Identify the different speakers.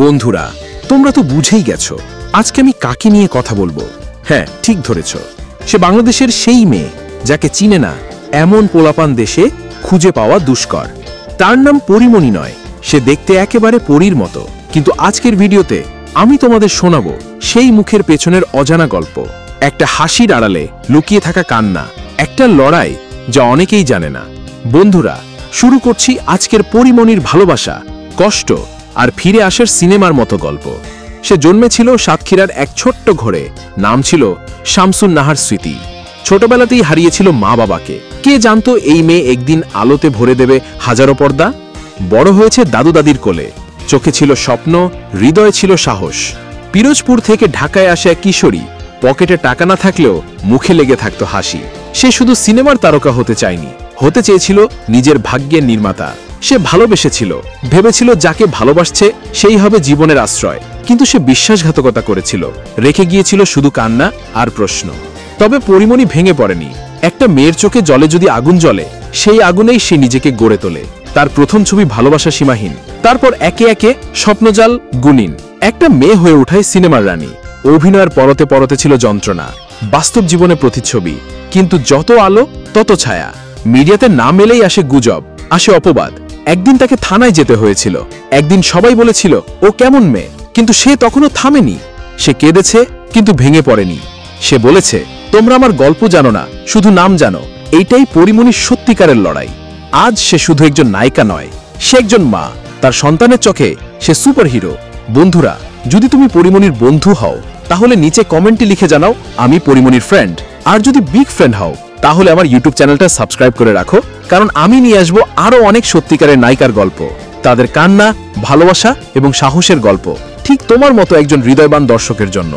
Speaker 1: বন্ধুরা, তোমরা তো বুঝেই গেছো আজকে আমি কাকে নিয়ে কথা বলবো। হ্যাঁ, ঠিক ধরেছ, সে বাংলাদেশের সেই মেয়ে যাকে চিনে না এমন পোলাপান দেশে খুঁজে পাওয়া দুষ্কর। তার নাম পরিমণি নয়, সে দেখতে একেবারে পরীর মতো, কিন্তু আজকের ভিডিওতে আমি তোমাদের শোনাবো সেই মুখের পেছনের অজানা গল্প, একটা হাসির আড়ালে লুকিয়ে থাকা কান্না, একটা লড়াই যা অনেকেই জানে না। বন্ধুরা, শুরু করছি আজকের পরিমণির ভালোবাসা, কষ্ট আর ফিরে আসার সিনেমার মতো গল্প। সে জন্মেছিল সাতক্ষীরার এক ছোট্ট ঘরে, নাম ছিল শামসুন নাহার স্মৃতি। ছোটবেলাতেই হারিয়েছিল মা বাবাকে। কে জানতো এই মেয়ে একদিন আলোতে ভরে দেবে হাজারো পর্দা। বড় হয়েছে দাদু দাদির কোলে, চোখে ছিল স্বপ্ন, হৃদয়ে ছিল সাহস। পিরোজপুর থেকে ঢাকায় আসা এক কিশোরী, পকেটে টাকা না থাকলেও মুখে লেগে থাকতো হাসি। সে শুধু সিনেমার তারকা হতে চায়নি, হতে চেয়েছিল নিজের ভাগ্যের নির্মাতা। সে ভালোবেসেছিল, ভেবেছিল যাকে ভালোবাসছে সেই হবে জীবনের আশ্রয়, কিন্তু সে বিশ্বাসঘাতকতা করেছিল, রেখে গিয়েছিল শুধু কান্না আর প্রশ্ন। তবে পরিমণি ভেঙে পড়েনি। একটা মেয়ের চোখে জলে যদি আগুন জ্বলে, সেই আগুনেই সে নিজেকে গড়ে তোলে। তার প্রথম ছবি ভালোবাসা সীমাহীন, তারপর একে একে স্বপ্নজাল, গুনিন। একটা মেয়ে হয়ে ওঠায় সিনেমার রানী। অভিনয়ের পরতে পরতে ছিল যন্ত্রণা, বাস্তব জীবনে প্রতিচ্ছবি, কিন্তু যত আলো তত ছায়া। মিডিয়াতে নাম এলেই আসে গুজব, আসে অপবাদ। একদিন তাকে থানায় যেতে হয়েছিল। একদিন সবাই বলেছিল ও কেমন মেয়ে, কিন্তু সে তখনও থামেনি। সে কেঁদেছে কিন্তু ভেঙে পড়েনি। সে বলেছে, তোমরা আমার গল্প জানো না, শুধু নাম জানো। এইটাই পরিমণির সত্যিকারের লড়াই। আজ সে শুধু একজন নায়িকা নয়, সে একজন মা। তার সন্তানের চোখে সে সুপারহিরো। বন্ধুরা, যদি তুমি পরিমণির বন্ধু হও তাহলে নিচে কমেন্টে লিখে জানাও আমি পরিমণির ফ্রেন্ড। আর যদি বিগ ফ্রেন্ড হও তাহলে আমার ইউটিউব চ্যানেলটা সাবস্ক্রাইব করে রাখো, কারণ আমি নিয়ে আসবো আরো অনেক সত্যিকারের নায়িকার গল্প, তাদের কান্না, ভালোবাসা এবং সাহসের গল্প, ঠিক তোমার মতো একজন হৃদয়বান দর্শকের জন্য।